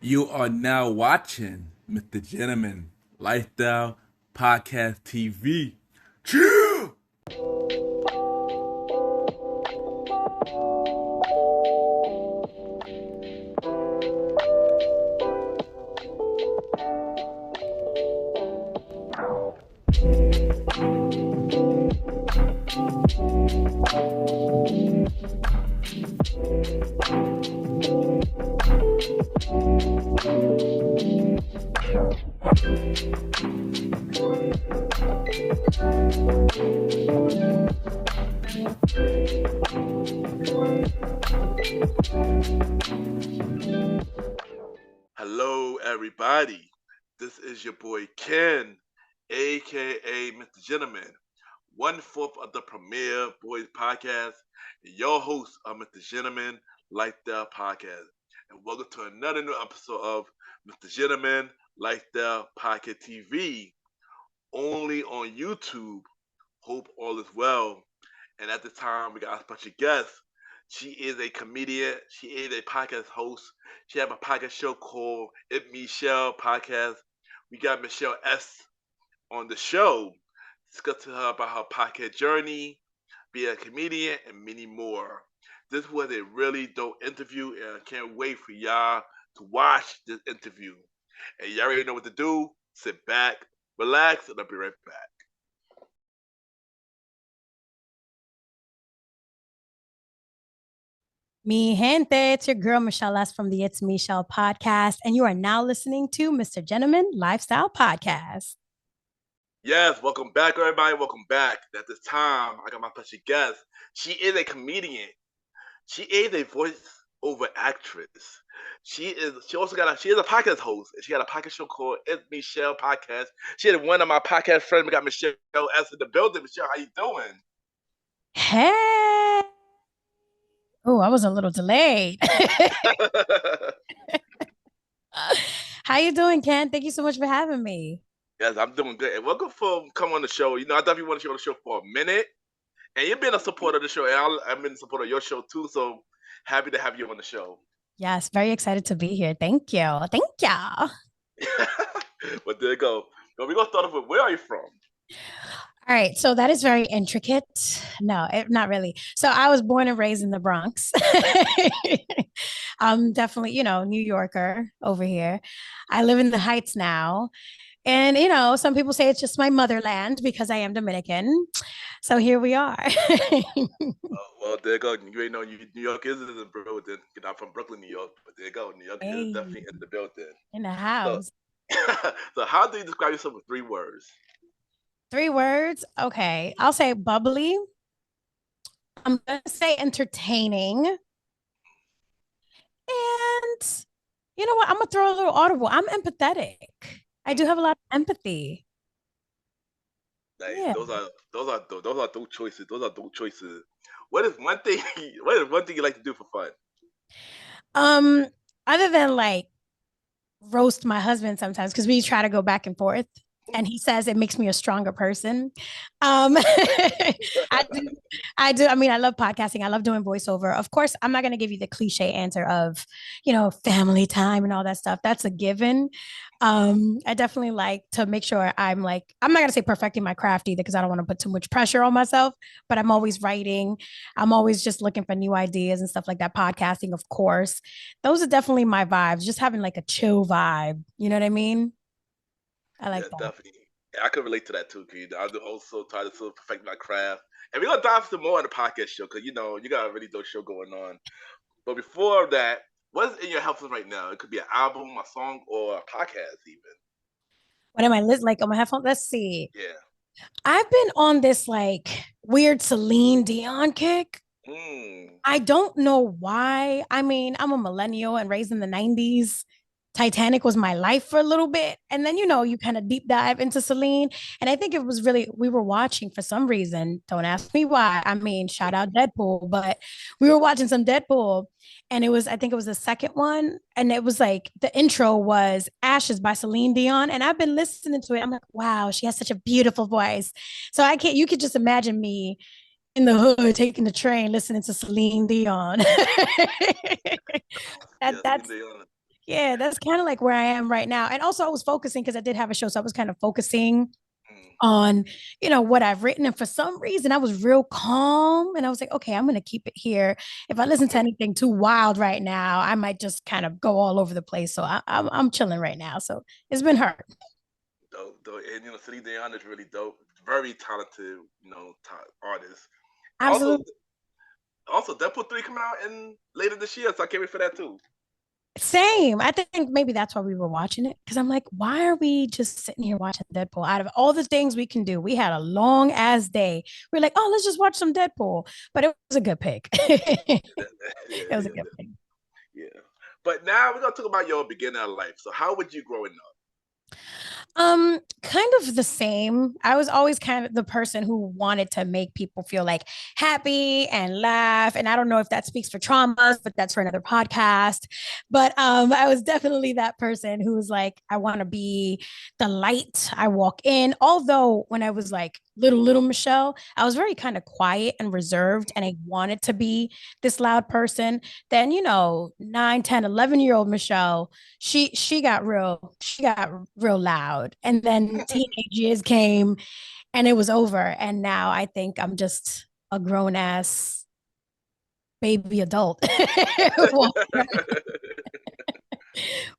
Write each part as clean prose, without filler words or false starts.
You are now watching Mr. Gentleman Lifestyle Podcast TV. Chill! Hello, everybody. This is your boy Ken, aka Mr. Gentleman, 1/4 of the Premier Boys Podcast, and your host of Mr. Gentleman Lifestyle Podcast. And welcome to another new episode of Mr. Gentleman Lifestyle Podcast TV, only on YouTube. Hope all is well. And at this time, we got a special guest. She is a comedian. She is a podcast host. She have a podcast show called Chelle podcast. We got Michelle S on the show, discussing her about her podcast journey, being a comedian, and many more. This was a really dope interview, and I can't wait for y'all to watch this interview. And y'all already know what to do. Sit back, relax, and I'll be right back. Mi gente, it's your girl Michelle S from the It's Michelle podcast, and you are now listening to MrGentleman Lifestyle Podcast. Yes, welcome back, everybody. Welcome back. At this time, I got my special guest. She is a comedian. She is a voice-over actress. She is a podcast host. She got a podcast show called It's Michelle Podcast. She had one of my podcast friends. We got Michelle S in the building. Michelle, how you doing? Hey. Oh, I was a little delayed. How you doing, Ken? Thank you so much for having me. Yes, I'm doing good. And welcome for coming on the show. You know, I definitely want you on the show for a minute. And you've been a supporter of the show, and I've been a supporter of your show too. So happy to have you on the show. Yes, very excited to be here. Thank you. Thank you. But there you go. Well, we're going to start off with, where are you from? All right, so that is very intricate. No, not really. So I was born and raised in the Bronx. I'm definitely, New Yorker over here. I live in the Heights now. And, some people say it's just my motherland because I am Dominican. So here we are. Well, there you go. You already know New York is in the building. You're not from Brooklyn, New York, but there you go. New York is definitely in the building. In the house. So how do you describe yourself with 3 words? 3 words? Okay. I'll say bubbly. I'm going to say entertaining. And you know what? I'm going to throw a little audible. I'm empathetic. I do have a lot of empathy. Like, yeah. Those are dope choices. Those are dope choices. What is one thing you like to do for fun? Other than like roast my husband sometimes, because we try to go back and forth. And he says it makes me a stronger person. I do. I mean, I love podcasting. I love doing voiceover. Of course, I'm not going to give you the cliche answer of, family time and all that stuff. That's a given. I definitely like to make sure I'm not going to say perfecting my craft either, because I don't want to put too much pressure on myself, but I'm always writing. I'm always just looking for new ideas and stuff like that. Podcasting, of course. Those are definitely my vibes, just having like a chill vibe. You know what I mean? I like that. Definitely. I can relate to that too, because I do also try to perfect my craft. And we're going to dive some more on the podcast show, because, you got a really dope show going on. But before that, what's in your headphones right now? It could be an album, a song, or a podcast even. What am I like on my headphones? Let's see. Yeah. I've been on this weird Celine Dion kick. I don't know why. I mean, I'm a millennial and raised in the 90s. Titanic was my life for a little bit. And then, you kind of deep dive into Celine. And I think it was we were watching for some reason. Don't ask me why. I mean, shout out Deadpool, but we were watching some Deadpool. And I think it was the second one. And it was the intro was Ashes by Celine Dion. And I've been listening to it. I'm like, wow, she has such a beautiful voice. So you could just imagine me in the hood taking the train listening to Celine Dion. That's Yeah, that's kind of like where I am right now. And also I was focusing because I did have a show. So I was kind of focusing Mm. on, what I've written. And for some reason I was real calm. And I was like, okay, I'm gonna keep it here. If I listen to anything too wild right now, I might just kind of go all over the place. So I'm chilling right now. So it's been hard. Dope, dope. And Celine Dion is really dope. Very talented, artist. Also, Absolutely. Deadpool 3 coming out in later this year, so I can't wait for that too. Same. I think maybe that's why we were watching it. Because I'm like, why are we just sitting here watching Deadpool? Out of all the things we can do, we had a long ass day. We're like, oh, let's just watch some Deadpool. But it was a good pick. It Yeah, was a yeah, good pick. yeah. But now we're gonna talk about your beginning of life. So how would you growing up? Kind of the same. I was always kind of the person who wanted to make people feel like happy and laugh. And I don't know if that speaks for traumas, but that's for another podcast. But I was definitely that person who was like, I want to be the light I walk in. Although when I was like little Michelle, I was very kind of quiet and reserved, and I wanted to be this loud person. Then, 9, 10, 11-year-old Michelle, she got real loud, and then teenage years came and it was over, and now I think I'm just a grown ass baby adult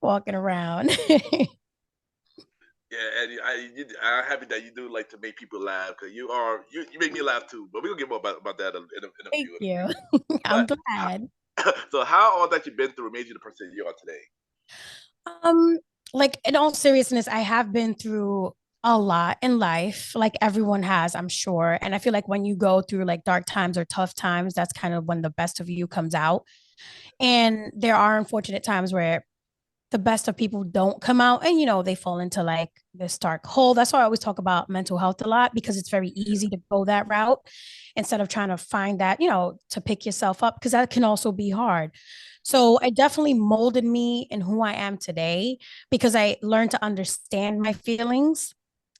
walking around. Yeah, and I'm happy that you do like to make people laugh because you make me laugh too. But we're gonna get more about that in a Thank few. you. I'm But glad. so how all that you've been through made you the person you are today? um like, in all seriousness, I have been through a lot in life, like everyone has, I'm sure. And I feel like when you go through like dark times or tough times, that's kind of when the best of you comes out. And there are unfortunate times where the best of people don't come out, and they fall into like this dark hole. That's why I always talk about mental health a lot, because it's very Yeah. easy to go that route instead of trying to find that, to pick yourself up, because that can also be hard. So it definitely molded me in who I am today, because I learned to understand my feelings.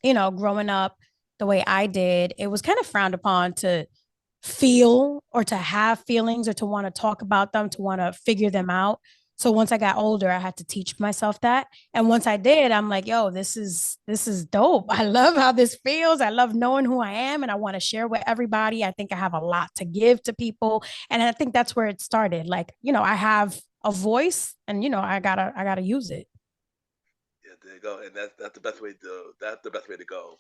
Growing up the way I did, it was kind of frowned upon to feel or to have feelings or to want to talk about them, to want to figure them out. So once I got older, I had to teach myself that. And once I did, I'm like, yo, this is dope. I love how this feels. I love knowing who I am, and I want to share with everybody. I think I have a lot to give to people. And I think that's where it started. Like, I have a voice, and I gotta use it. Yeah, there you go, and that's the best way to go.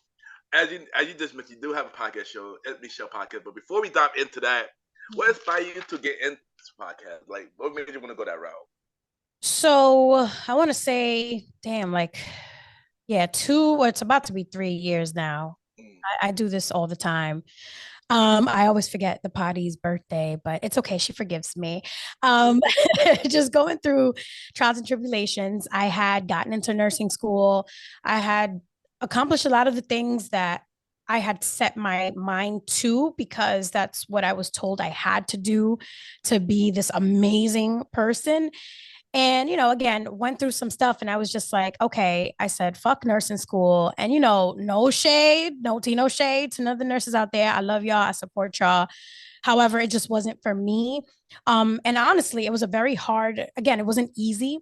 As you just mentioned, you do have a podcast show, Ethnic Show podcast. But before we dive into that, what inspired you to get into this podcast? Like, what made you want to go that route? So I want to say, damn, like, yeah, well, it's about to be 3 years now. Mm. I do this all the time. I always forget the potty's birthday, but it's okay. She forgives me. Um, just going through trials and tribulations. I had gotten into nursing school. I had accomplished a lot of the things that I had set my mind to, because that's what I was told I had to do to be this amazing person. And, again, went through some stuff, and I was just like, okay, I said, fuck nursing school. And, no shade, no shade to none of the nurses out there. I love y'all. I support y'all. However, it just wasn't for me. And honestly, it was a very hard, again, it wasn't easy,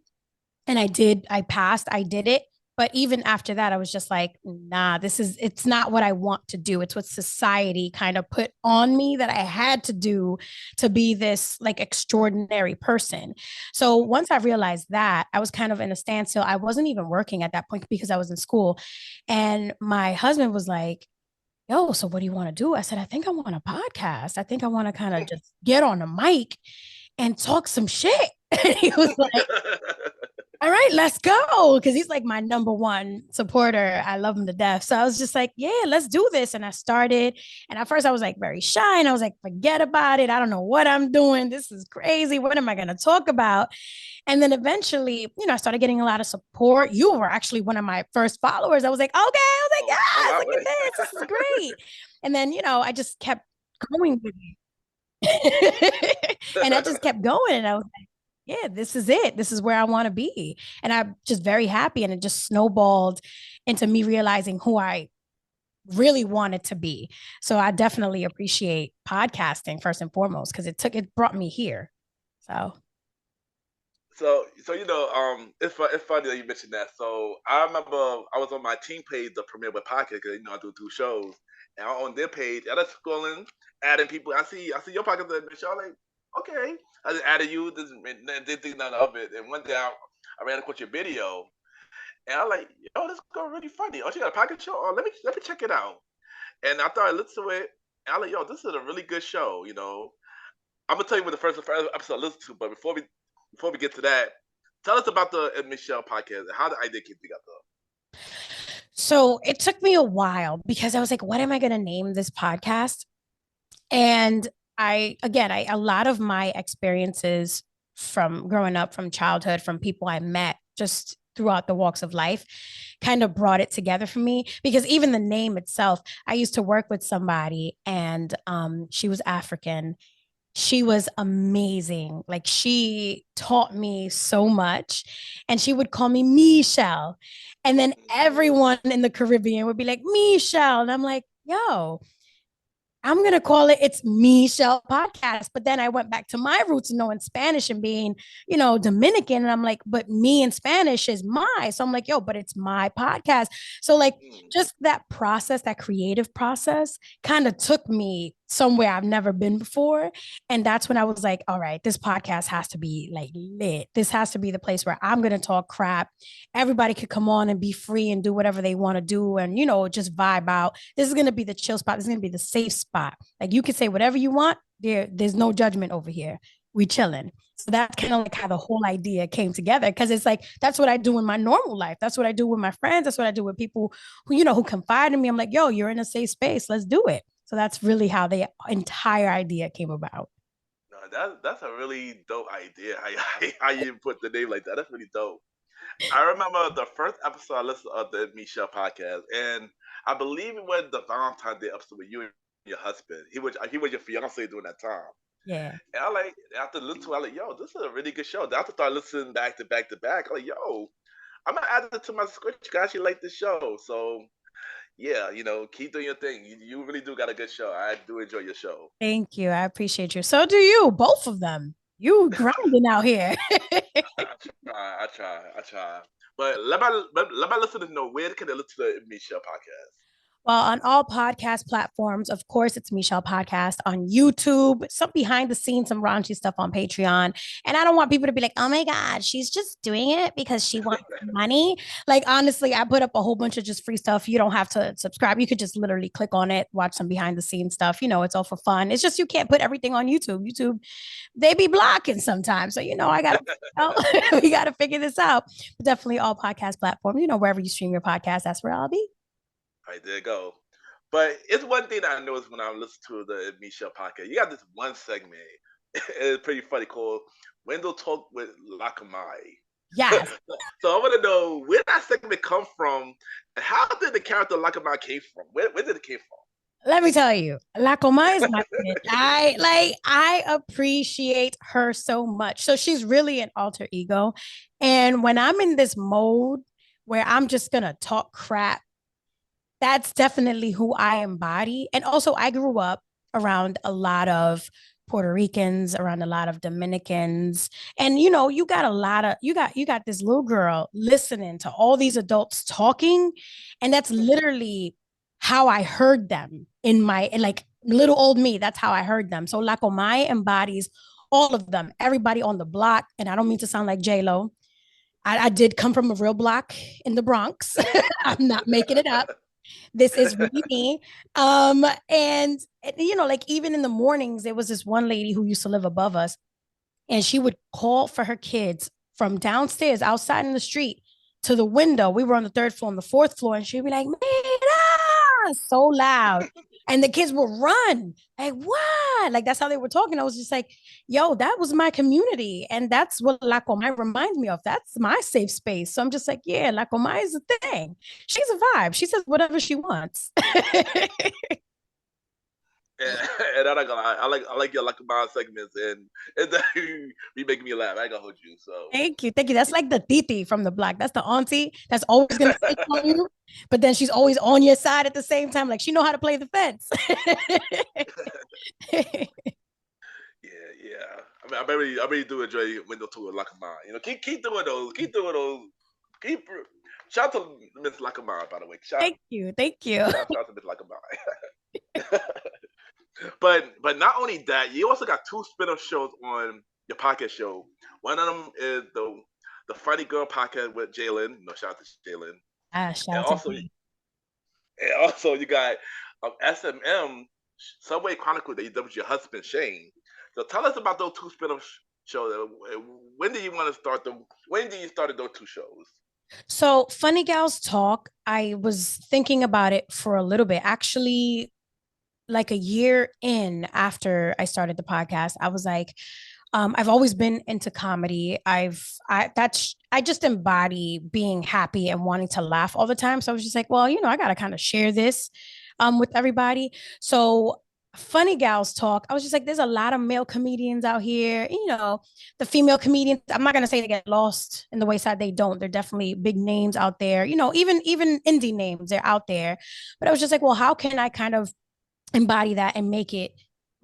and I passed, I did it. But even after that, I was just like, nah, it's not what I want to do. It's what society kind of put on me that I had to do to be this like extraordinary person. So once I realized that, I was kind of in a standstill. I wasn't even working at that point because I was in school. And my husband was like, yo, so what do you want to do? I said, I think I want a podcast. I think I want to kind of just get on the mic and talk some shit. And he was like, all right, let's go. Cause he's like my number one supporter. I love him to death. So I was just like, yeah, let's do this. And I started. And at first I was like very shy. And I was like, forget about it. I don't know what I'm doing. This is crazy. What am I going to talk about? And then eventually, I started getting a lot of support. You were actually one of my first followers. I was like, okay. I was like, Oh, oh yes, wow, look at this. This is great. And then, I just kept going with it. And I just kept going. And I was like, yeah, this is it. This is where I want to be. And I'm just very happy. And it just snowballed into me realizing who I really wanted to be. So I definitely appreciate podcasting first and foremost, because it brought me here. So So it's funny that you mentioned that. So I remember I was on my team page, the premiere with podcast, because I do 2 shows, and on their page, I just scrolling, adding people. I see your podcast, and Michelle, like, okay, I just added you. Didn't think none of it. And one day I ran across your video, and I'm like, yo, this girl really funny. Oh, she got a podcast show. Oh, let me check it out. And I thought I listened to it, and I'm like, yo, this is a really good show. I'm gonna tell you what the first episode I listened to, but before we get to that, tell us about the Michelle podcast and how the idea came together. So it took me a while because I was like, what am I going to name this podcast? And a lot of my experiences from growing up, from childhood, from people I met just throughout the walks of life kind of brought it together for me, because even the name itself, I used to work with somebody, and she was African. She was amazing. Like, she taught me so much, and she would call me Michelle. And then everyone in the Caribbean would be like, Michelle. And I'm like, yo, I'm going to call it It's Me Chelle Podcast. But then I went back to my roots of knowing Spanish and being, Dominican. And I'm like, but me in Spanish is my. So I'm like, yo, but it's my podcast. So, like, just that process, that creative process kind of took me somewhere I've never been before. And that's when I was like, all right, this podcast has to be like lit. This has to be the place where I'm going to talk crap. Everybody could come on and be free and do whatever they want to do, and, just vibe out. This is going to be the chill spot. This is going to be the safe spot. Like, you can say whatever you want. There's no judgment over here. We chilling. So that's kind of like how the whole idea came together, because it's like, that's what I do in my normal life. That's what I do with my friends. That's what I do with people who confide in me. I'm like, yo, you're in a safe space. Let's do it. So that's really how the entire idea came about. No, that's a really dope idea. How you even put the name like that? That's really dope. I remember the first episode I listened to of the Michelle podcast, and I believe it was the Valentine's Day episode with you and your husband. He was your fiance during that time. Yeah. And I like, after listening to it, I like, yo, this is a really good show. Then after I started listening back to back to back, I'm like, yo, I'm gonna add it to my script. I actually like this show. So yeah, keep doing your thing. You really do got a good show. I do enjoy your show. Thank you. I appreciate you. So do you, both of them. You grinding out here. I try. But let my listeners know, where can they listen to the Michelle podcast? Well, on all podcast platforms, of course, it's Michelle Podcast. On YouTube, some behind the scenes, some raunchy stuff on Patreon. And I don't want people to be like, oh my God, she's just doing it because she wants money. Like, honestly, I put up a whole bunch of just free stuff. You don't have to subscribe. You could just literally click on it, watch some behind the scenes stuff. It's all for fun. It's just, you can't put everything on YouTube. YouTube, they be blocking sometimes. So, we got to figure this out. But definitely all podcast platforms, wherever you stream your podcast, that's where I'll be. All right, there you go. But it's one thing that I noticed when I listen to the Michelle podcast. You got this one segment. It's pretty funny, called Wendell Talk with Lakamai. Yes. So I want to know where that segment come from, and how did the character Lakamai came from? Where did it came from? Let me tell you, Lakoma is my bitch. I appreciate her so much. So she's really an alter ego. And when I'm in this mode where I'm just gonna talk crap, that's definitely who I embody. And also, I grew up around a lot of Puerto Ricans, around a lot of Dominicans. And you got you got this little girl listening to all these adults talking. And that's literally how I heard them in my, like, little old me. That's how I heard them. So Lacomai embodies all of them, everybody on the block. And I don't mean to sound like J-Lo. I did come from a real block in the Bronx. I'm not making it up. This is really me. And like, even in the mornings, there was this one lady who used to live above us, and she would call for her kids from downstairs outside in the street to the window. We were on the third floor, on the fourth floor, and she'd be like, Mira! So loud. And the kids would run. Like, what? Like, that's how they were talking. I was just like, yo, that was my community. And that's what La Comay reminds me of. That's my safe space. So I'm just like, yeah, La Comay is a thing. She's a vibe. She says whatever she wants. And I'm not gonna lie, I like your Lakamai segments, and it be making me laugh. I ain't gonna hold you. So Thank you. Thank you. That's like the titi from the block. That's the auntie that's always gonna say on you, but then she's always on your side at the same time. Like, she know how to play the fence. yeah. I really do enjoy Window to a Lackaman. You know, keep doing those. Keep doing those. Keep. Shout out to Miss Lackaman, by the way. Thank you. Thank you. Shout out to Miss Lackaman. But not only that, you also got two spin-off shows on your podcast show. One of them is the Funny Girl podcast with Jalen. No, shout out to Jalen. Shout And out also, to me. you got SMM Subway Chronicle that you did with your husband Shane. So tell us about those two spin-off shows. When did you want to start them? When did you start those two shows? So, Funny Gals Talk, I was thinking about it for a little bit. Actually, like a year in after I started the podcast, I was like, I've always been into comedy. I just embody being happy and wanting to laugh all the time. So I was just like, well, I gotta kind of share this with everybody. So Funny Gals Talk, I was just like, there's a lot of male comedians out here. The female comedians, I'm not gonna say they get lost in the wayside. They don't. They're definitely big names out there. Even indie names, they're out there. But I was just like, well, how can I kind of embody that and make it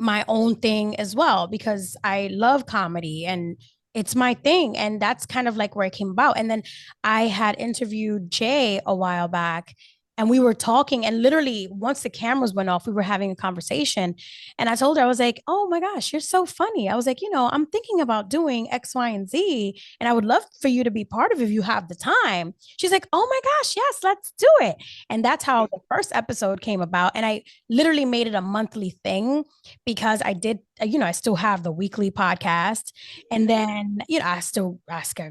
my own thing as well, because I love comedy and it's my thing. And that's kind of like where it came about. And then I had interviewed Jay a while back, and we were talking, and literally once the cameras went off, we were having a conversation, and I told her, I was like, oh my gosh, you're so funny. I was like, I'm thinking about doing X, Y, and Z, and I would love for you to be part of it if you have the time. She's like, oh my gosh, yes, let's do it. And that's how the first episode came about. And I literally made it a monthly thing, because I did, I still have the weekly podcast. And then, I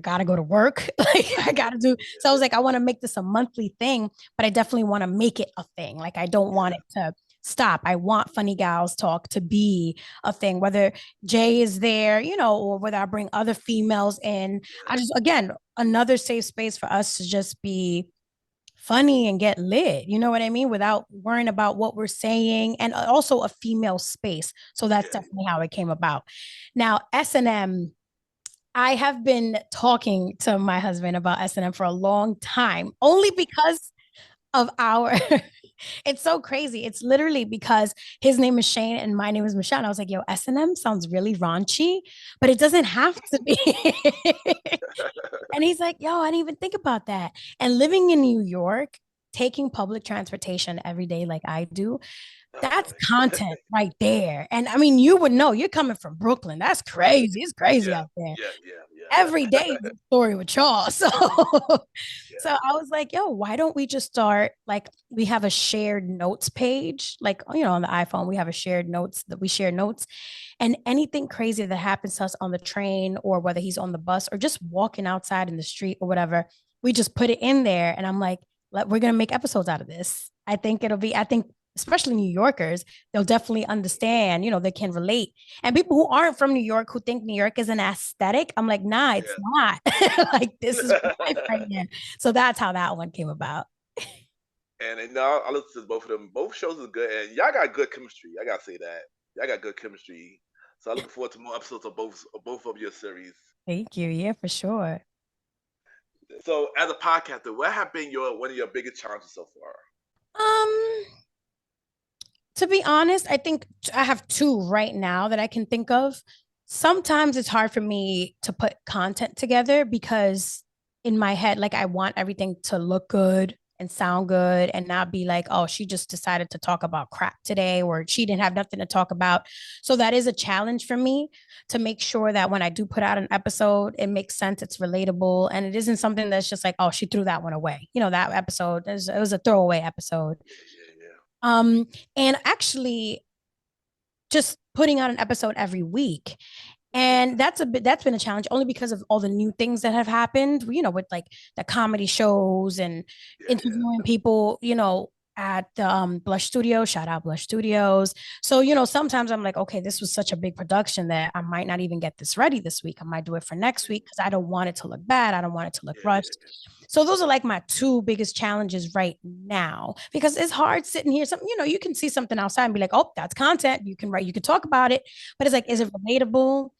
gotta go to work. Like I gotta do. So I was like, I want to make this a monthly thing, but I definitely want to make it a thing. Like I don't want it to stop. I want Funny Gals Talk to be a thing, whether Jay is there, or whether I bring other females in. I just, again, another safe space for us to just be funny and get lit, you know what I mean, without worrying about what we're saying, and also a female space. So that's definitely how it came about. Now, S&M, I have been talking to my husband about S&M for a long time, only because of our it's so crazy. It's literally because his name is Shane and my name is Michelle. And I was like, yo, S&M sounds really raunchy, but it doesn't have to be. And he's like, yo, I didn't even think about that. And living in New York, taking public transportation every day like I do, that's content right there. And I mean, you would know, you're coming from Brooklyn. That's crazy. It's crazy out there. Every day is a story with Charles. So I was like, yo, why don't we just start, like, we have a shared notes page, like, on the iPhone, we have a shared notes that we share notes, and anything crazy that happens to us on the train, or whether he's on the bus or just walking outside in the street or whatever, we just put it in there. And I'm like, we're going to make episodes out of this. I think especially New Yorkers, they'll definitely understand, they can relate. And people who aren't from New York, who think New York is an aesthetic, I'm like, nah, it's not. Like, this is life right here. So that's how that one came about. And now I listen to both of them. Both shows are good, and y'all got good chemistry. I gotta say that. Y'all got good chemistry. So I'm looking forward to more episodes of both of your series. Thank you. Yeah, for sure. So as a podcaster, what have been one of your biggest challenges so far? To be honest, I think I have two right now that I can think of. Sometimes it's hard for me to put content together, because in my head, like, I want everything to look good and sound good and not be like, oh, she just decided to talk about crap today, or she didn't have nothing to talk about. So that is a challenge for me, to make sure that when I do put out an episode, it makes sense, it's relatable, and it isn't something that's just like, oh, she threw that one away. That episode, it was a throwaway episode. And actually just putting out an episode every week. And that's been a challenge, only because of all the new things that have happened, with like the comedy shows and interviewing people, at the Blush Studio. Shout out Blush Studios. So, sometimes I'm like, okay, this was such a big production that I might not even get this ready this week. I might do it for next week, because I don't want it to look bad. I don't want it to look rushed. So those are like my two biggest challenges right now, because it's hard sitting here. You can see something outside and be like, oh, that's content. You can talk about it, but it's like, is it relatable?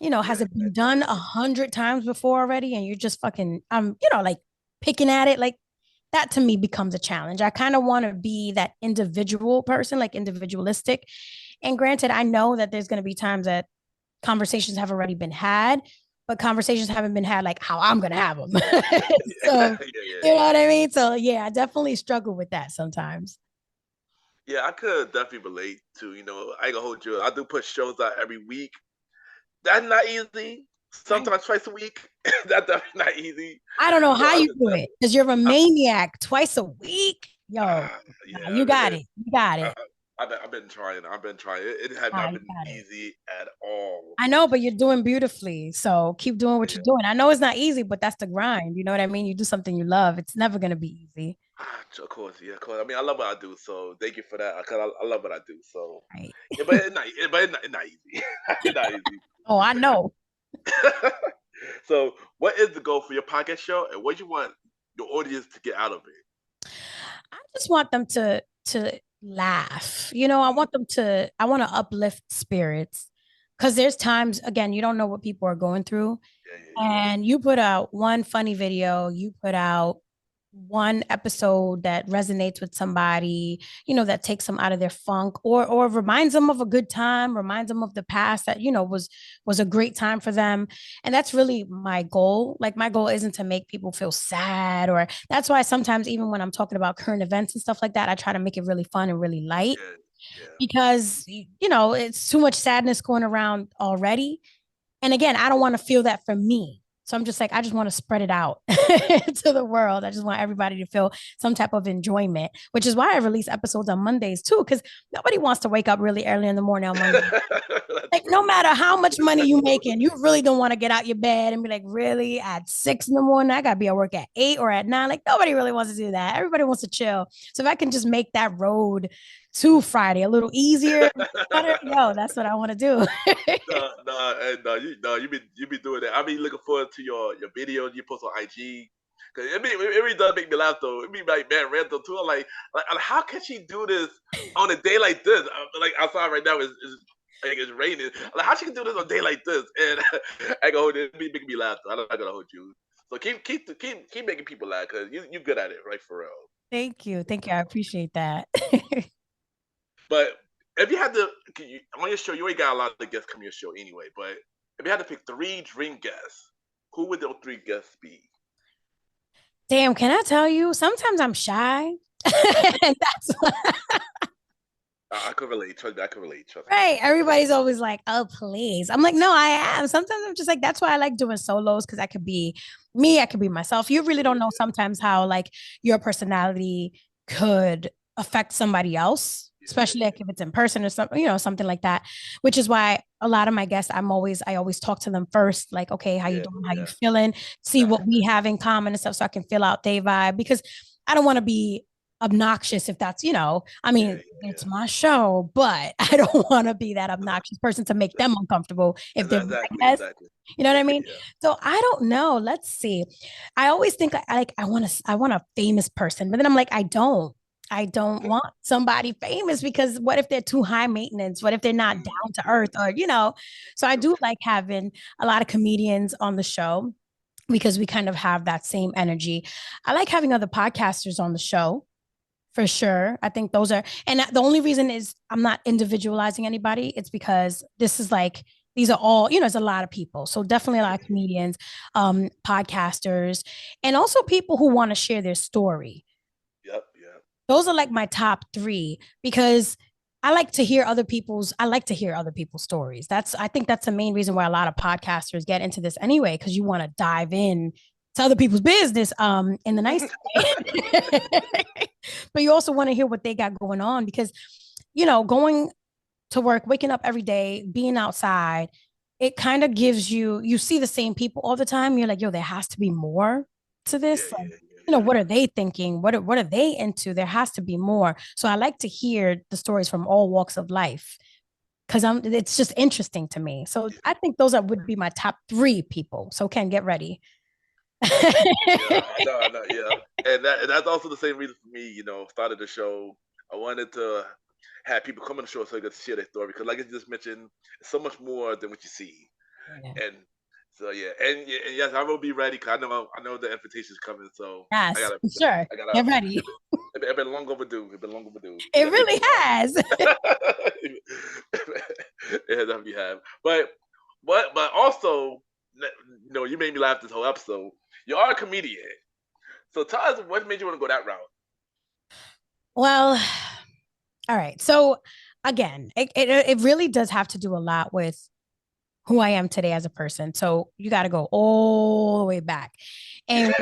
Has it been done 100 times before already? And you're just fucking, like, picking at it. Like, that to me becomes a challenge. I kind of want to be that individual person, like individualistic. And granted, I know that there's going to be times that conversations have already been had, but conversations haven't been had like how I'm going to have them. So, you know what I mean? So, yeah, I definitely struggle with that sometimes. Yeah, I could definitely relate to, I ain't gonna hold you. I do put shows out every week. That's not easy. Right. Sometimes twice a week. That's definitely not easy. I don't know So how I'm you just, do it because you're a I'm, maniac twice a week. Yo, nah, yeah, you got it. You got I, it. I've been trying. I've been trying. It has Nah, not you been got it. easy at all. I know, but you're doing beautifully. So keep doing what you're Yeah. doing. I know it's not easy, but that's the grind. You know what I mean? You do something you love. It's never going to be easy. Of course, yeah, of course. I mean, I love what I do, so thank you for that. Cause I love what I do, so Right. yeah. But it's not easy. It's not easy. Oh, I know. So, what is the goal for your podcast show, and what you want your audience to get out of it? I just want them to laugh. You know, I want to uplift spirits because there's times again, you don't know what people are going through. Yeah, yeah, yeah. And you put out one funny video, you put out one episode that resonates with somebody, you know, that takes them out of their funk or reminds them of a good time, reminds them of the past that, you know, was a great time for them. And that's really my goal. Like my goal isn't to make people feel sad, or that's why sometimes even when I'm talking about current events and stuff like that, I try to make it really fun and really light Yeah, yeah. because you know, it's too much sadness going around already. And again, I don't want to feel that for me. So I'm just like, I just want to spread it out to the world. I just want everybody to feel some type of enjoyment, which is why I release episodes on Mondays too, because nobody wants to wake up really early in the morning on Monday. That's Like, no true. matter how much money you making, you really don't want to get out your bed and be like, really, at 6 in the morning, I gotta be at work at 8 or at 9. Like, nobody really wants to do that. Everybody wants to chill. So if I can just make that road to Friday a litlittle easier, better, yo, that's what I want to do. No, and you be doing that. I be looking forward to your videos you post on IG. Cause it really does make me laugh though. It be like man random too. I'm like how can she do this on a day like this? Like outside right now it's raining. Like how she can do this on a day like this? And I go hold it. It be making me laugh. Though. I'm not gonna hold you. So keep making people laugh because you good at it, right? For real. Thank you. Thank you. I appreciate that. But if you had to, on your show, you already got a lot of guests come on your show anyway. But if you had to pick three dream guests, who would those three guests be? Damn, can I tell you? Sometimes I'm shy. And that's I could relate. Trust me, I could relate. Trust me. right. Everybody's always like, oh, please. I'm like, no, I am. Sometimes I'm just like, that's why I like doing solos because I could be me, I could be myself. You really don't know sometimes how like your personality could affect somebody else, Yeah, yeah, especially like if it's in person or something, you know, something like that. Which is why a lot of my guests, I always talk to them first, like, okay, how you yeah, doing? How you yeah. feeling? See what we Definitely. have in common and stuff so I can fill out their vibe because I don't want to be obnoxious if that's, you know, I Yeah, mean, yeah, it's yeah. my show, but I don't want to be that obnoxious person to make them uncomfortable if they're my Exactly, guest. exactly. You know what I mean? Yeah. So I don't know. Let's see. I always think I want a famous person, but then I'm like, I don't want somebody famous because what if they're too high maintenance? What if they're not down to earth or, you know? So I True, do true. like having a lot of comedians on the show because we kind of have that same energy. I like having other podcasters on the show for sure. I think those are, and the only reason is I'm not individualizing anybody. It's because this is like, these are all, you know, it's a lot of people. So definitely a lot of comedians, podcasters, and also people who want to share their story. Yep, yep. Those are like my top three because I like to hear other people's stories. I think that's the main reason why a lot of podcasters get into this anyway, because you want to dive in to other people's business in the nice way. But you also want to hear what they got going on because, you know, going to work, waking up every day, being outside, it kind of gives you see the same people all the time. You're like, yo, there has to be more to Yeah, this. Like, yeah, yeah, you know, yeah. what are they thinking? What are they into? There has to be more. So I like to hear the stories from all walks of life because it's just interesting to me. So I think those would be my top three people. So Ken, get ready. Yeah, I know, yeah. And that's also the same reason for me, started the show. I wanted to have people come on the show so they could share their story because, like I just mentioned, it's so much more than what you see. Yeah. And so, yeah, and yes, I will be ready because I know the invitation's coming. So I Yes, gotta, for sure. I gotta. Get ready. It's been long overdue. It's been long overdue. It Definitely really coming has. up. It definitely have. But but also, you made me laugh this whole episode. You are a comedian, so tell us what made you want to go that route. Well, all right. So again, it really does have to do a lot with who I am today as a person. So you got to go all the way back. And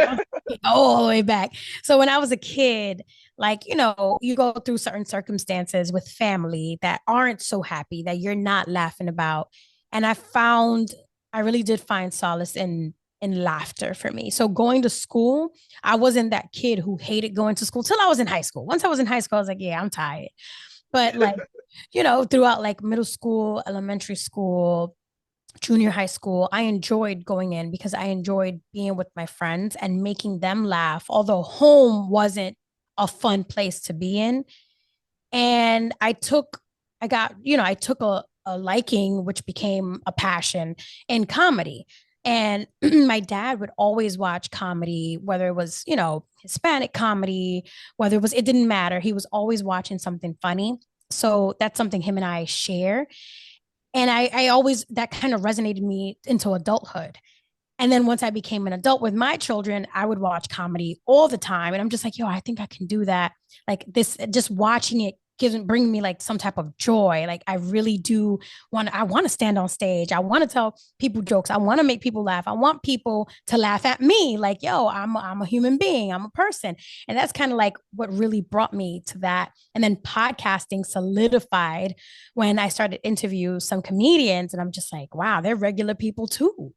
all the way back. So when I was a kid, like, you go through certain circumstances with family that aren't so happy that you're not laughing about. And I really did find solace in laughter for me. So going to school, I wasn't that kid who hated going to school till I was in high school. Once I was in high school, I was like, yeah, I'm tired. But like, throughout like middle school, elementary school, junior high school, I enjoyed going in because I enjoyed being with my friends and making them laugh, although home wasn't a fun place to be in. And I took a liking, which became a passion in comedy. And my dad would always watch comedy, whether it was, Hispanic comedy, it didn't matter. He was always watching something funny. So that's something him and I share. And I always, that kind of resonated me into adulthood. And then once I became an adult with my children, I would watch comedy all the time. And I'm just like, yo, I think I can do that. Like this, just watching it bring me like some type of joy. Like I really do I want to stand on stage. I want to tell people jokes. I want to make people laugh. I want people to laugh at me. Like, yo, I'm a human being. I'm a person. And that's kind of like what really brought me to that. And then podcasting solidified when I started interview some comedians, and I'm just like, wow, they're regular people too.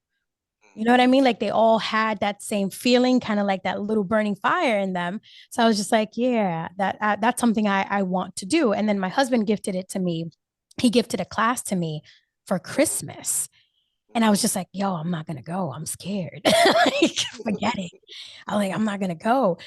You know what I mean? Like they all had that same feeling, kind of like that little burning fire in them. So I was just like, yeah, that's something I want to do. And then my husband gifted it to me. He gifted a class to me for Christmas. And I was just like, yo, I'm not gonna go. I'm scared. Like, forget it. I'm not gonna go.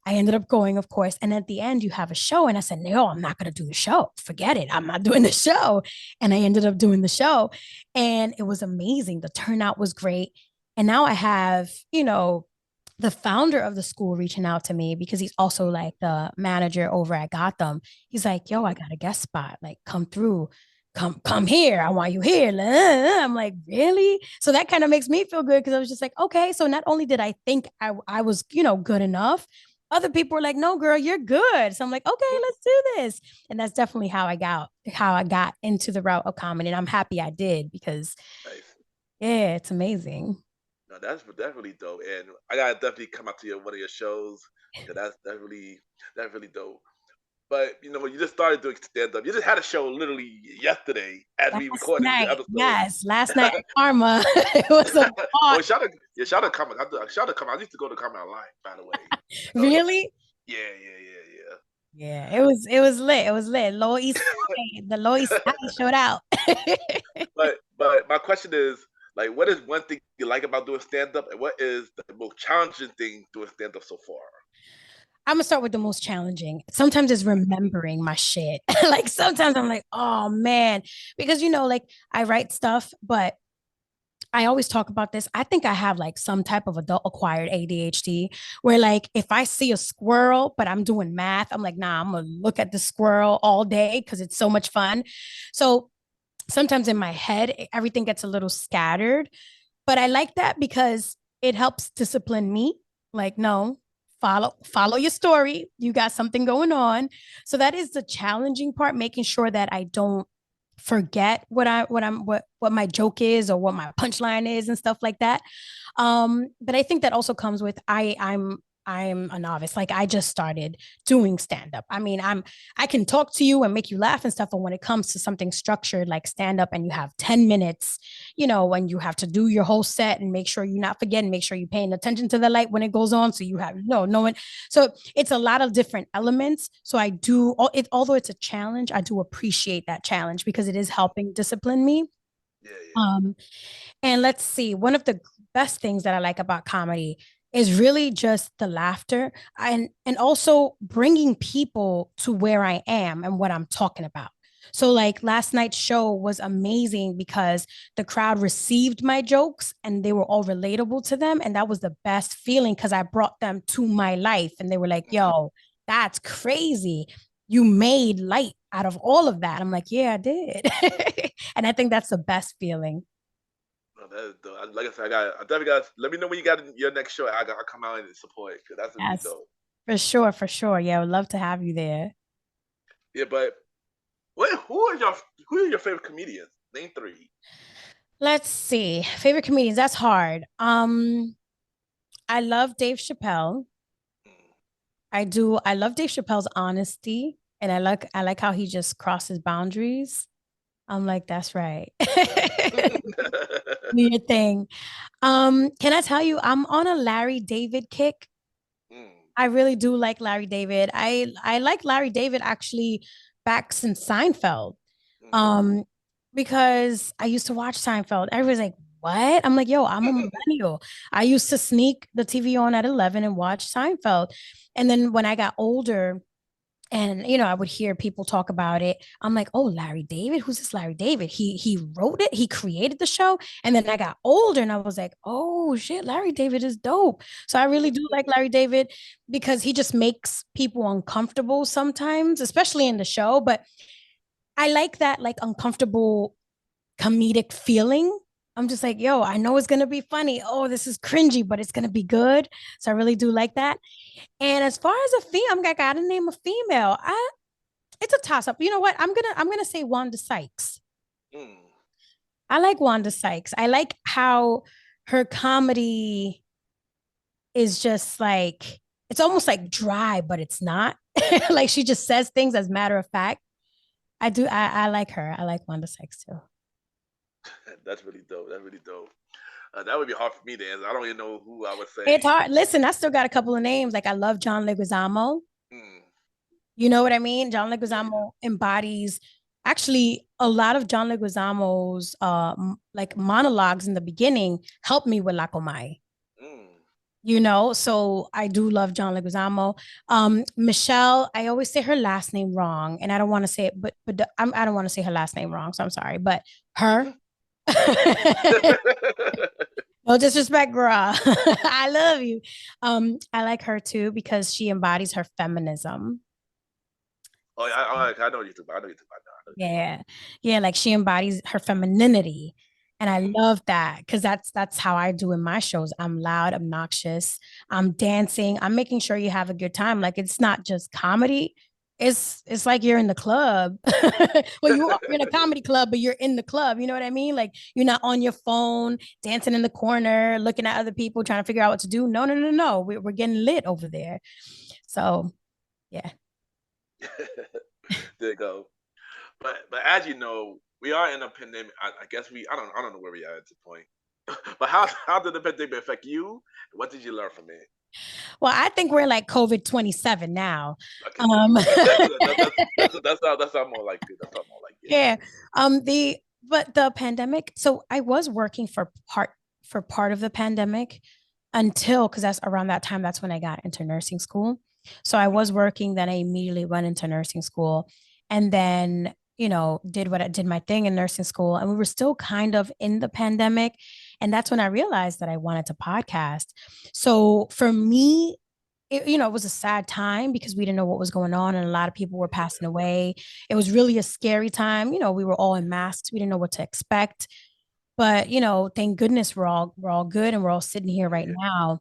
I ended up going, of course. And at the end, you have a show. And I said, no, I'm not going to do the show. Forget it. I'm not doing the show. And I ended up doing the show. And it was amazing. The turnout was great. And now I have, the founder of the school reaching out to me because he's also like the manager over at Gotham. He's like, yo, I got a guest spot. Like, come through. Come here. I want you here. I'm like, really? So that kind of makes me feel good because I was just like, okay. So not only did I think I was, good enough, other people were like, no, girl, you're good. So I'm like, okay, let's do this. And that's definitely how I got into the route of comedy. And I'm happy I did because Nice. yeah, it's amazing. No, that's definitely dope, and I gotta definitely come out to one of your shows. That's really dope. But when you just started doing stand up, you just had a show literally yesterday as we Last recorded the night, episode. yes, last night at Karma, it was a Well, lot. shout out comment. Shout out comment. I used to go to comment online, by the way. So, Really? yeah. Yeah, it was lit. It was lit. Lower East Side, the Lower East Side showed out. But my question is, like, what is one thing you like about doing stand up, and what is the most challenging thing doing stand up so far? I'm gonna start with the most challenging. Sometimes it's remembering my shit. Like sometimes I'm like, oh man, because like I write stuff, but I always talk about this. I think I have like some type of adult acquired ADHD where like if I see a squirrel, but I'm doing math, I'm like, nah, I'm gonna look at the squirrel all day because it's so much fun. So sometimes in my head, everything gets a little scattered, but I like that because it helps discipline me. Like, no, follow your story. You got something going on. So that is the challenging part, making sure that I don't forget what my joke is or what my punchline is and stuff like that. But I think that also comes with I'm a novice. Like I just started doing stand up. I mean, I can talk to you and make you laugh and stuff, but when it comes to something structured like stand up and you have 10 minutes, when you have to do your whole set and make sure you're not forgetting, make sure you're paying attention to the light when it goes on so you have no one. So it's a lot of different elements. So I do although it's a challenge, I do appreciate that challenge because it is helping discipline me. Yeah. Um and let's see, one of the best things that I like about comedy is really just the laughter and also bringing people to where I am and what I'm talking about. So like last night's show was amazing because the crowd received my jokes and they were all relatable to them and that was the best feeling because I brought them to my life and they were like, "Yo, that's crazy. You made light out of all of that." I'm like, "Yeah, I did." And I think that's the best feeling. like I said, I definitely got. Let me know when you got your next show. I'll come out and support it because that's really Yes, dope. for sure, for sure. Yeah, I would love to have you there. Yeah, but what? Who are your favorite comedians? Name three. Let's see. Favorite comedians. That's hard. I love Dave Chappelle. Mm. I do. I love Dave Chappelle's honesty, and I like how he just crosses boundaries. I'm like, that's right. Do your thing. Can I tell you, I'm on a Larry David kick. Mm, I really do like Larry David. I like Larry David actually back since Seinfeld. mm. Um, because I used to watch Seinfeld. Everybody's like, what? I'm like, yo, I'm a millennial. I used to sneak the TV on at 11 and watch Seinfeld. And then when I got older, and I would hear people talk about it. I'm like, oh, Larry David, who's this Larry David? He wrote it, he created the show. And then I got older and I was like, oh shit, Larry David is dope. So I really do like Larry David because he just makes people uncomfortable sometimes, especially in the show. But I like that like uncomfortable comedic feeling. I'm just like, yo, I know it's gonna be funny. Oh, this is cringy, but it's gonna be good. So I really do like that. And as far as a female, I gotta name a female. It's a toss up. You know what? I'm gonna say Wanda Sykes. Mm. I like Wanda Sykes. I like how her comedy is just like it's almost like dry, but it's not. Like she just says things as matter of fact. I do. I like her. I like Wanda Sykes too. That's really dope. That's really dope. That would be hard for me to answer. I don't even know who I would say. It's hard. Listen, I still got a couple of names. Like I love John Leguizamo. Mm. You know what I mean? John Yeah. Leguizamo embodies actually a lot of John Leguizamo's like monologues in the beginning helped me with Lacomai. Mm. So I do love John Leguizamo. Michelle, I always say her last name wrong, and I don't want to say it, but I don't want to say her last name wrong, so I'm sorry. But her, no disrespect, girl. I love you. I like her too because she embodies her feminism. Oh, yeah, I know you too. I know you too. I know you too. Yeah. Yeah, like she embodies her femininity. And I Mm. love that because that's how I do in my shows. I'm loud, obnoxious, I'm dancing, I'm making sure you have a good time. Like it's not just comedy. It's like you're in the club. Well, you're in a comedy club, but you're in the club. You know what I mean? Like you're not on your phone, dancing in the corner, looking at other people, trying to figure out what to do. No, no, no, no. We're getting lit over there. So yeah. There you go. But as you know, we are in a pandemic. I guess I don't know where we are at this point. But how did the pandemic affect you? What did you learn from it? Well, I think we're like COVID 27 now. Okay, there you Um, go. That's how more like it. That's how more like it. yeah. The pandemic. So I was working for part of the pandemic until because that's around that time. That's when I got into nursing school. So I was working. Then I immediately went into nursing school, and then did my thing in nursing school, and we were still kind of in the pandemic, and that's when I realized that I wanted to podcast. So for me, it was a sad time because we didn't know what was going on and a lot of people were passing away. It was really a scary time. We were all in masks. We didn't know what to expect. But, thank goodness we're all good and we're all sitting here right Yeah, now.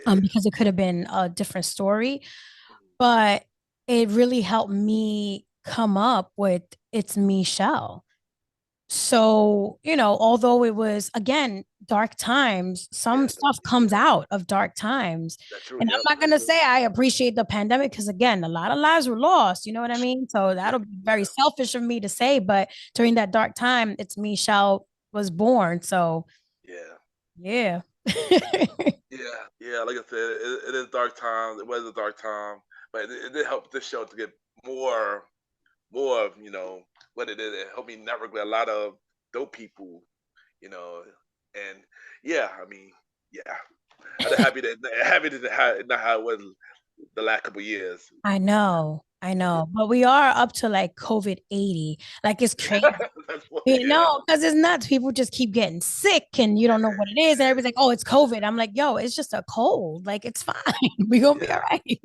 yeah. Because it could have been a different story. Mhm. But it really helped me come up with It's Me, Chelle. So, although it was again dark times, some Yeah, stuff comes out of dark times. that's true. And I'm Yep, not that's gonna true. say I appreciate the pandemic because again, a lot of lives were lost. You know what I mean? So Yeah, that'll be very yeah, selfish of me to say, but during that dark time, It's Me, Chelle was born. So yeah, yeah. yeah, yeah. Like I said, it is dark time. It was a dark time, but it did help this show to get more, more of what it is. It helped me network with a lot of dope people, you know, and yeah, I mean, yeah, I'm happy to not how it was the last couple of years. I know. I Yeah, know. But we are up to like COVID 80. Like it's crazy. that's what. You Yeah, know, because it's nuts. People just keep getting sick and you don't know what it is. And everybody's like, oh, it's COVID. I'm like, yo, it's just a cold. Like, it's fine. We're going to be yeah, all right.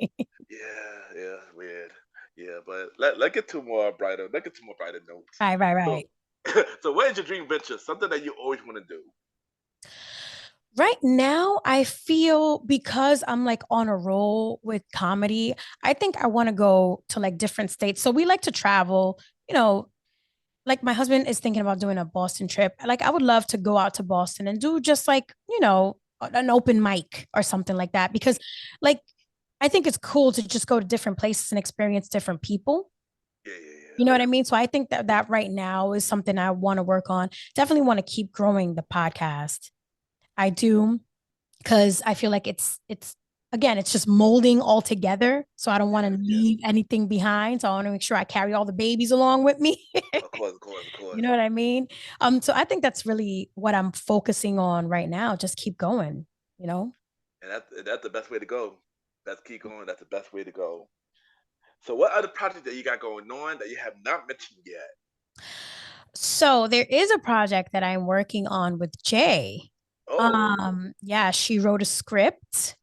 yeah. Weird. Yeah, but let get to more brighter. Let get to more brighter notes. Right, right, So, right. so what is your dream venture? Something that you always want to do. Right now, I feel because I'm like on a roll with comedy, I think I want to go to like different states. So we like to travel, you know, like my husband is thinking about doing a Boston trip. Like I would love to go out to Boston and do just like, an open mic or something like that because like I think it's cool to just go to different places and experience different people. Yeah, yeah, You know what I mean? So I think that right now is something I want to work on. Definitely want to keep growing the podcast. I do because I feel like it's again, it's just molding all together. So I don't want yeah, to yeah. leave anything behind. So I want to make sure I carry all the babies along with me. Of course, of course, of You course. know what I mean? So I think that's really what I'm focusing on right now. Just keep going, you know? And that's the best way to go. Let's keep going. That's the best way to go. So, what other projects that you got going on that you have not mentioned yet? So there is a project that I'm working on with Jay. Oh, Yeah, she wrote a script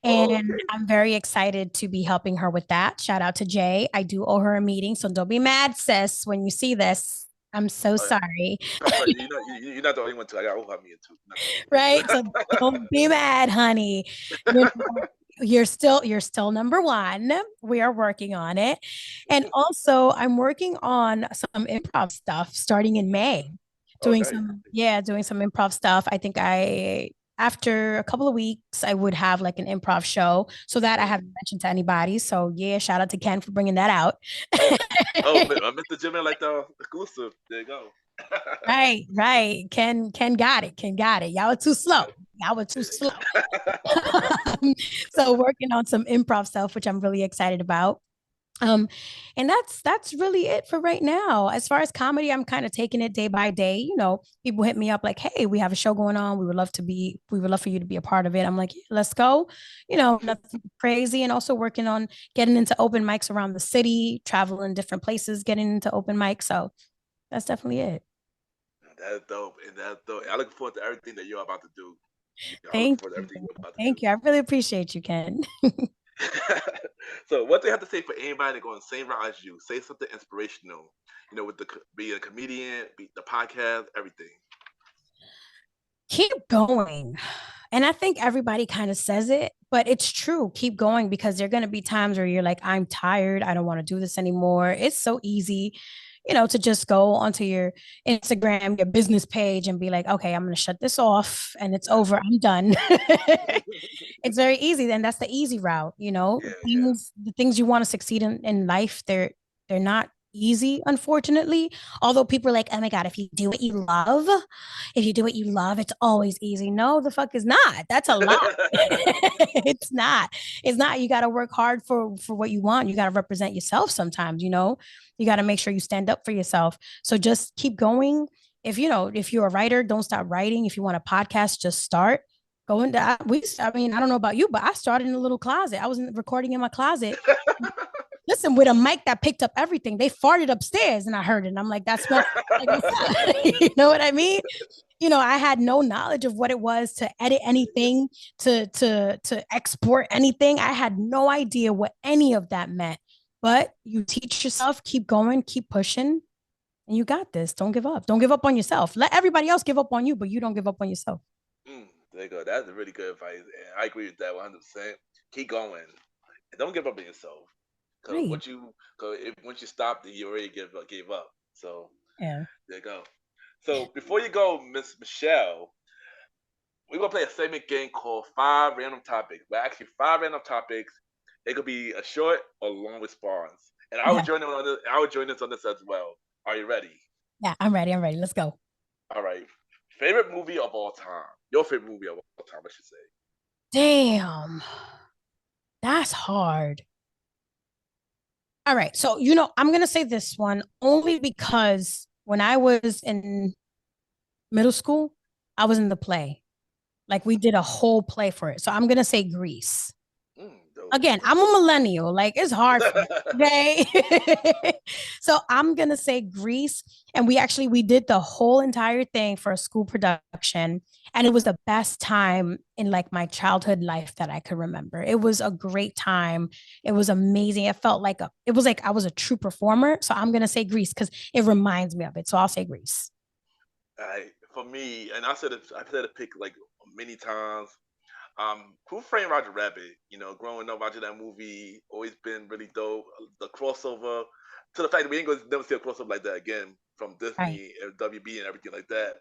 oh, and okay. I'm very excited to be helping her with that. Shout out to Jay. I do owe her a meeting, so don't be mad, sis, when you see this. I'm so Oh, yeah. sorry. Trust me, you're not the only one too. I got over me too. You're not the only Right? one So don't be mad, honey. You know, you're still number one. We are working on it. And too. also I'm working on some improv stuff starting in May. Oh, Doing nice. some, yeah, doing some improv stuff. I think I after a couple of weeks, I would have like an improv show. So that I Mm. haven't mentioned to anybody. So yeah, shout out to Ken for bringing that out. Oh, Mr. Jimmy like the exclusive. There you go. Right, right. Ken got it. Ken got it. Y'all were too slow. Y'all were too slow. So working on some improv stuff, which I'm really excited about. Um, and that's really it for right now. As far as comedy, I'm kind of taking it day by day. People hit me up like, "Hey, we have a show going on. We would love for you to be a part of it." I'm like, yeah, "Let's go." Nothing crazy, and also working on getting into open mics around the city, traveling different places, getting into open mics. So that's definitely it. That's dope, and that's dope. I look forward to everything that you're about to do. I look Thank forward to you. everything you're about to do. Thank you. I really appreciate you, Ken. So, what do you have to say for anybody going the same route as you? Say something inspirational. With being a comedian, be the podcast, everything. Keep going. And I think everybody kind of says it, but it's true. Keep going because there are going to be times where you're like, I'm tired. I don't want to do this anymore. It's so easy, to just go onto your Instagram, your business page, and be like, okay, I'm going to shut this off and it's over. I'm done. It's very easy. And that's the easy route. Yeah, yeah. The things you want to succeed in life, they're not easy, unfortunately. Although people are like, oh my God, if you do what you love, it's always easy. No, the fuck is not. That's a lie. It's not. It's not. You got to work hard for what you want. You got to represent yourself sometimes, You got to make sure you stand up for yourself. So just keep going. If you're a writer, don't stop writing. If you want a podcast, just start. Go into I mean, I don't know about you, but I started in a little closet. I was recording in my closet. Listen, with a mic that picked up everything. They farted upstairs and I heard it. And I'm like, that smells like what's up? You know what I mean? I had no knowledge of what it was to edit anything, to export anything. I had no idea what any of that meant. But you teach yourself, keep going, keep pushing, and you got this. Don't give up. Don't give up on yourself. Let everybody else give up on you, but you don't give up on yourself. There you go. That's a really good advice, and I agree with that 100%. Keep going, and don't give up on yourself. Cause Right. once you stop, then you already gave up. So Yeah. there you go. So before you go, Miss Michelle, we're gonna play a segment game called Five Random Topics. But actually, five random topics. It could be a short or long response, and I Okay. would join in on this. I would join this on this as well. Are you ready? Yeah, I'm ready. I'm ready. Let's go. All right. Favorite movie of all time. Your favorite movie of all time, I should say. Damn. That's hard. All right. So, I'm going to say this one only because when I was in middle school, I was in the play. Like we did a whole play for it. So I'm going to say Grease. Dope. Again, I'm a millennial. Like it's hard for me. Okay. So I'm gonna say Grease. And we did the whole entire thing for a school production. And it was the best time in like my childhood life that I could remember. It was a great time. It was amazing. It was like I was a true performer. So I'm gonna say Grease because it reminds me of it. So I'll say Grease. All right. for me, and I've said it pick like many times. Who Framed Roger Rabbit? You know, growing up watching that movie, always been really dope. The crossover, to the fact that we ain't gonna never see a crossover like that again from Right. Disney and WB and everything like that.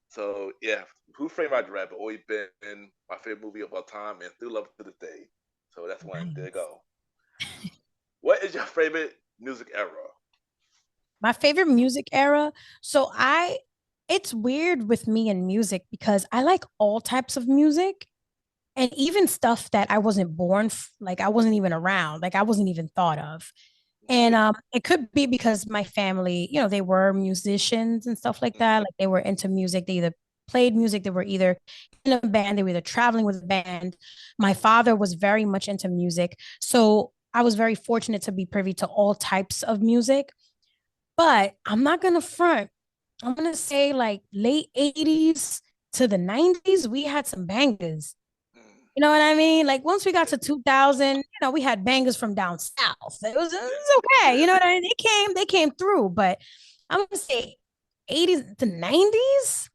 So yeah, Who Framed Roger Rabbit always been my favorite movie of all time, and still love it to this day. So that's one. There you Nice. go. What is your favorite music era? My favorite music era. So it's weird with me and music because I like all types of music and even stuff that I wasn't like I wasn't even around, like I wasn't even thought of. And Okay. it could be because my family, they were musicians and stuff like that. Mhm. Like they were into music. They either played music, they were either in a band, they were either traveling with a band. My father was very much into music. So I was very fortunate to be privy to all types of music. But I'm not gonna front. I'm gonna say like late 80s to the 90s, we had some bangers. Mm. You know what I mean? Like once we got Yeah, to 2000, we had bangers from down south. It yeah, was okay. You know yeah. what I mean? They came through, but I'm gonna say 80s to 90s.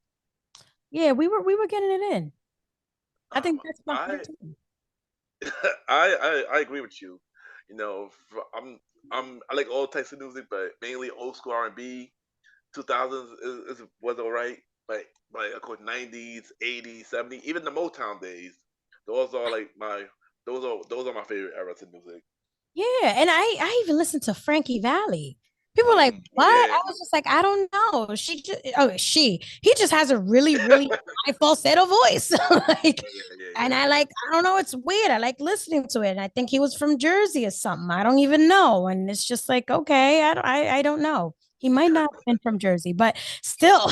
Yeah, we were getting it in. I Um, think that's my I favorite too. I agree with you. You know, I like all types of music, but mainly old school R&B. 2000s was alright, but of course 90s, 80s, 70s, even the Motown days. Those are like my those are my favorite eras in music. Yeah, and I even listened to Frankie Valli. People were like, Oh "What?" yeah, I was just like, "I don't know." He just has a really, really high falsetto voice. Like, yeah, yeah, and yeah. I don't know, it's weird. I like listening to it. And I think he was from Jersey or something. I don't even know. And it's just like, okay, I don't know. He might not have been from Jersey, but still.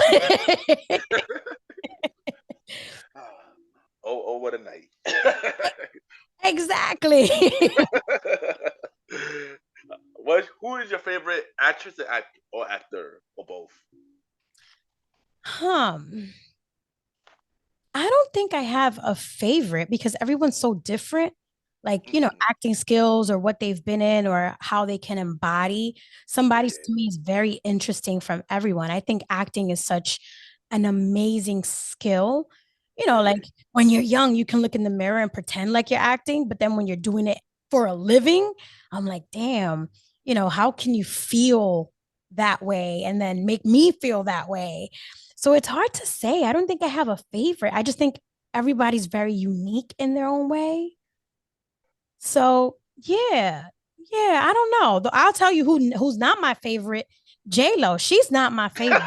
Oh, what a night. Exactly. Who is your favorite actress or actor or both? Hmm. I don't think I have a favorite because everyone's so different. Like, Hmm. acting skills or what they've been in or how they can embody Yeah, somebody's yeah, to me is very interesting from everyone. I think acting is such an amazing skill. yeah, yeah. Like when you're young, you can look in the mirror and pretend like you're acting, but then when you're doing it for a living, I'm like, damn, how can you feel that way and then make me feel that way? So it's hard to say. I don't think I have a favorite. I just think everybody's very unique in their own way. So yeah, yeah. I don't know. I'll tell you who's not my favorite. J Lo. She's not my favorite.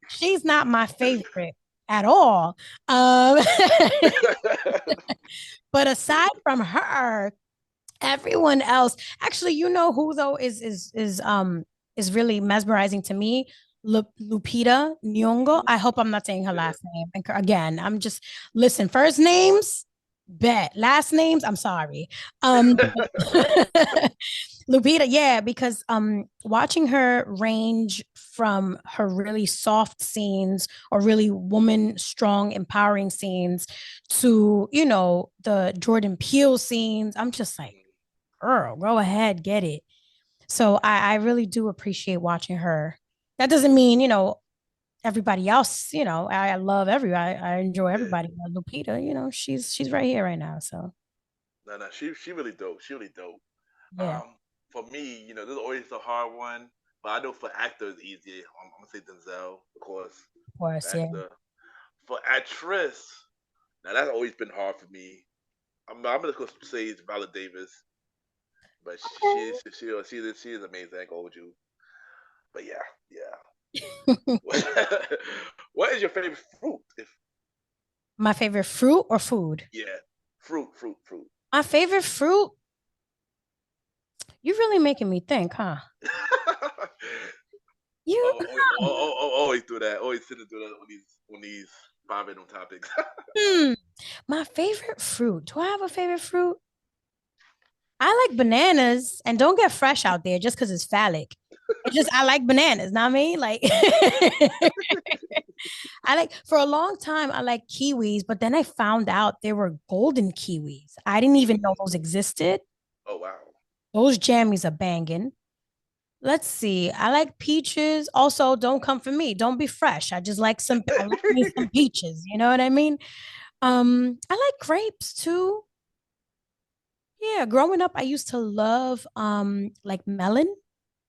She's not my favorite at all. Um, but aside from her, everyone else, actually, who though is really mesmerizing to me. Lupita Nyong'o. Mhm. I hope I'm not saying her Yeah. last name. And again, I'm just listen. First names, bet. Last names, I'm sorry. Um, Lupita, yeah, because watching her range from her really soft scenes or really woman strong empowering scenes to, the Jordan Peele scenes, I'm just like, girl, go ahead, get it. So I really do appreciate watching her. That doesn't mean, everybody else, I love I enjoy Yeah. everybody. But Lupita, she's right here right now. So No, no, she really dope. She really dope. yeah, Um, for me, this is always a hard one, but I know for actors it's easy. I'm gonna say Denzel, of course, of course, yeah. actor. For actress, now that's always been hard for me. I'm gonna go say it's Viola Davis, but she is amazing. I ain't gonna hold you. But yeah, yeah. What is your favorite fruit? If My favorite fruit or food? yeah, fruit. My favorite fruit, you really making me think, huh? You Always do that. Always sit and do that on these five random topics. hmm. My favorite fruit. Do I have a favorite fruit? I like bananas and don't get fresh out there just because it's phallic. It's just I like bananas, not me. Like I like for a long time I like kiwis, but then I found out there were golden kiwis. I didn't even know Mm. those existed. Oh wow. Those jammies are banging. Let's see. I like peaches. Also, don't come for me. Don't be fresh. I like me some peaches. You know what I mean? I like grapes too. Yeah, growing up, I used to love like melon.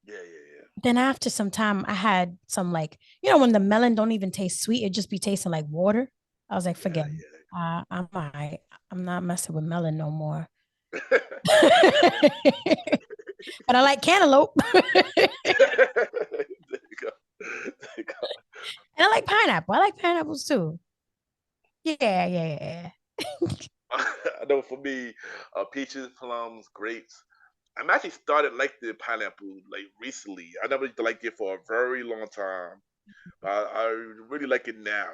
Yeah, yeah, Then after some time, I had some like, when the melon don't even taste sweet, it just be tasting like water. I was like, yeah, forget it. I'm all right. I'm not messing with melon no more. yeah. But I like cantaloupe. There you go. There you go. And I like pineapple. I like pineapples too. Yeah, yeah, yeah. I know for me, peaches, plums, grapes. I'm actually started like the pineapple like recently. I never used to like it for a very long time. I really like it now,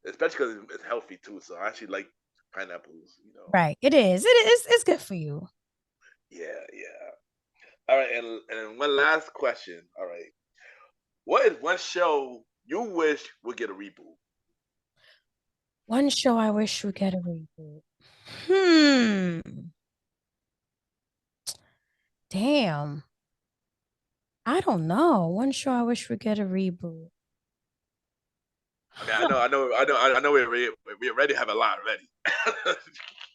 especially because it's healthy too. So I actually like pineapples. Right. It is. It is. It's good for you. Yeah, yeah. All right, and one last question. All right, what is one show you wish would get a reboot? One show I wish would get a reboot. Hmm. Damn. I don't know. One show I wish would get a reboot. Okay, I know. We already have a lot already.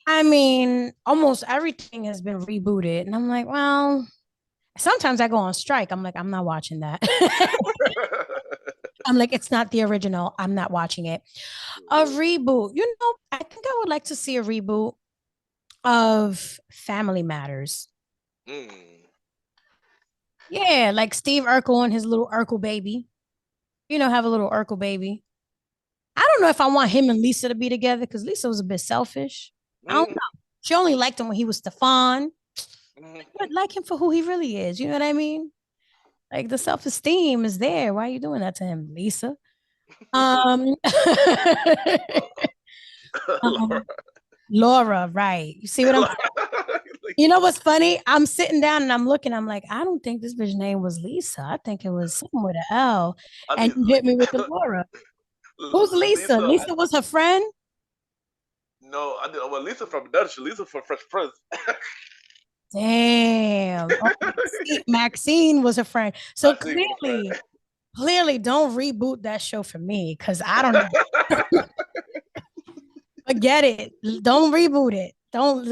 I mean, almost everything has been rebooted. And I'm like, well, sometimes I go on strike. I'm like, I'm not watching that. I'm like, it's not the original. I'm not watching it. A reboot. I think I would like to see a reboot of Family Matters. Mm. Yeah, like Steve Urkel and his little Urkel baby. Have a little Urkel baby. I don't know if I want him and Lisa to be together because Lisa was a bit selfish. I don't Mm. know. She only liked him when he was Stefan. But Mm. like him for who he really is. You know what I mean? Like the self-esteem is there. Why are you doing that to him, Lisa? Um, Laura. um Laura, right. You see what I'm saying? Like, You know what's funny? I'm sitting down and I'm looking, I'm like, I don't think this bitch name was Lisa. I think it was something with an L. I And mean, you hit me with the Laura. Who's Lisa? Lisa. Lisa was her friend? No, I did. Well, Lisa from Dutch. Lisa from Fresh Prince. Damn. Oh, Maxine was her friend. So I see with a clearly don't reboot that show for me because I don't know. friend. Forget it. Don't reboot it. Don't.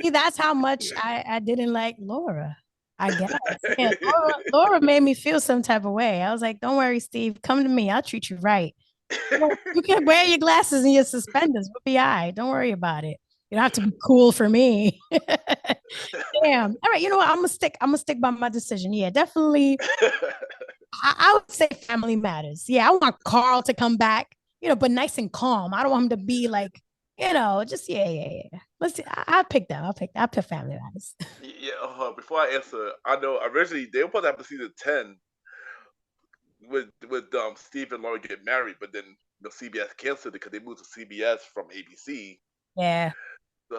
See, that's how much I didn't like Laura. I guess. Yeah, Laura made me feel some type of way. I was like, don't worry, Steve. Come to me. I'll treat you right. You can wear your glasses and your suspenders. We'll be all right. Don't worry about it. You don't have to be cool for me. Damn. All right. You know what? I'm gonna stick by my decision. Yeah, definitely. I would say Family Matters. Yeah, I want Carl to come back, but nice and calm. I don't want him to be like, just yeah. Let's see. I'll pick that. I'll pick Family Matters. Yeah. Before I answer, I know originally they were supposed to have a season 10 with Steve and Laura get married, but then CBS canceled it because they moved to CBS from ABC. Yeah.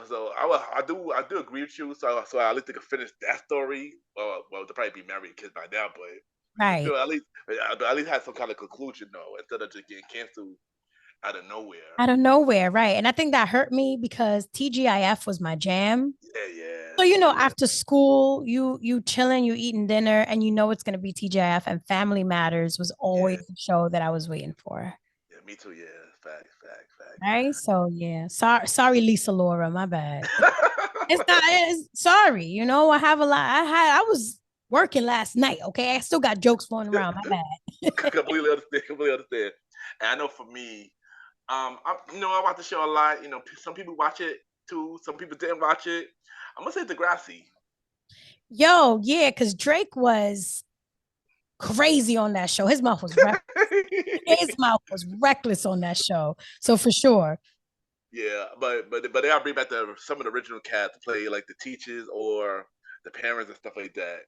So I do agree with you. So at least they could finish that story. Well, they'll probably be married and kids by now, but Right. still at least have some kind of conclusion though, instead of just getting canceled out of nowhere. Out of nowhere, right? And I think that hurt me because TGIF was my jam. Yeah, yeah, So yeah, after school, you chilling, you eating dinner, and it's gonna be TGIF. And Family Matters was always yeah, the show that I was waiting for. yeah. Me too. Yeah, facts, facts, Right. So yeah. Sorry, Lisa Laura. My bad. It's facts. not. It's, sorry. I have a lot. I was working last night. Okay. I still got jokes flowing around. My bad. Completely understand. Completely understand. And I know for me, I watch the show a lot. Some people watch it too. Some people didn't watch it. I'm gonna say Degrassi. Yo, yeah, because Drake was crazy on that show. His mouth was reckless on that show. So for sure. Yeah, but they gotta bring back some of the original cast to play like the teachers or the parents and stuff like that.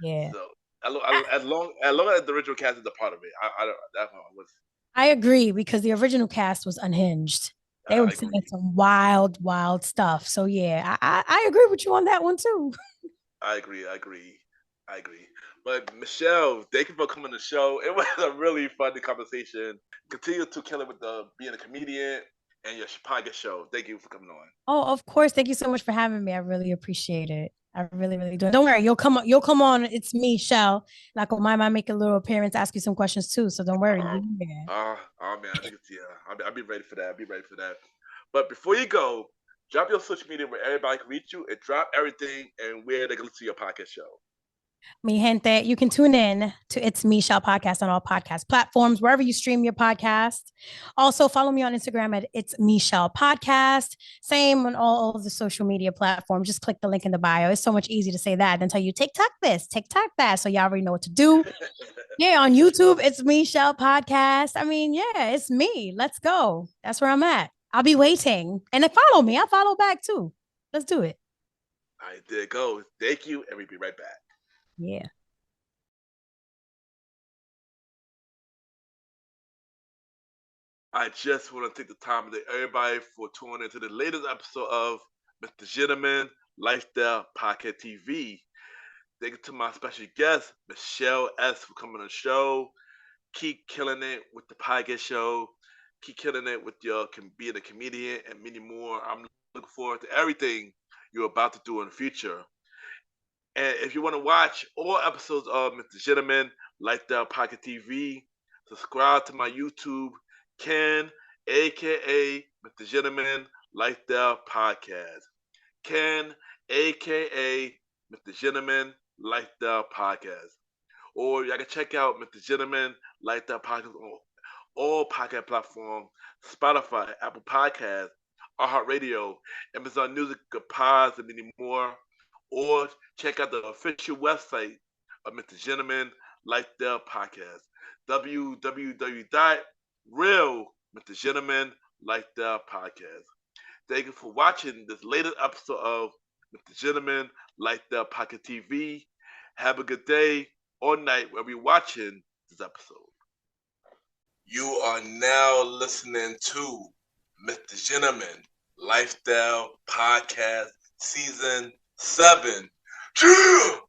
Yeah. So as long as the original cast is a part of it, I don't that one was I agree because the original cast was unhinged. They were I saying agree. some wild, wild stuff. So yeah, I agree with you on that one too. I agree. I agree. I agree. But Michelle, thank you for coming to the show. It was a really fun conversation. Continue to kill it with being a comedian and your podcast show. Thank you for coming on. Oh, of course. Thank you so much for having me. I really appreciate it. I really, really do. Don't worry, you'll come on. You'll come on. It's me, Chelle. Like, oh, I make a little appearance, ask you some questions too. So don't worry. Yeah. Oh man, I think it's I'll be ready for that. I'll be ready for that. But before you go, drop your social media where everybody can reach you, and drop everything and where they can listen to your podcast show. Mi gente, you can tune in to It's Me, Chelle podcast on all podcast platforms, wherever you stream your podcast. Also, follow me on Instagram at It's Me, Chelle podcast. Same on all of the social media platforms. Just click the link in the bio. It's so much easier to say that than tell you TikTok this, TikTok that. So y'all already know what to do. Yeah, on YouTube, It's Me, Chelle podcast. I mean, yeah, it's me. Let's go. That's where I'm at. I'll be waiting. And then follow me. I'll follow back too. Let's do it. All right, there it goes. Thank you, and we'll be right back. Yeah. I just want to take the time to thank everybody for tuning into the latest episode of MrGentleman Lifestyle Podcast TV. Thank you to my special guest, Michelle S, for coming on the show. Keep killing it with the podcast show. Keep killing it with your being a comedian and many more. I'm looking forward to everything you're about to do in the future. And if you want to watch all episodes of MrGentleman Lifestyle Podcast TV, subscribe to my YouTube, Ken, aka MrGentleman Lifestyle Podcast. Ken, aka MrGentleman Lifestyle Podcast. Or y'all can check out MrGentleman Lifestyle Podcast on all podcast platforms, Spotify, Apple Podcasts, iHeartRadio, Amazon Music, Pods, and many more. Or check out the official website of MrGentleman Lifestyle Podcast, www.realMrGentleman Lifestyle Podcast. Thank you for watching this latest episode of MrGentleman Lifestyle Podcast TV. Have a good day or night wherever you're watching this episode. You are now listening to MrGentleman Lifestyle Podcast Season 7. Chill!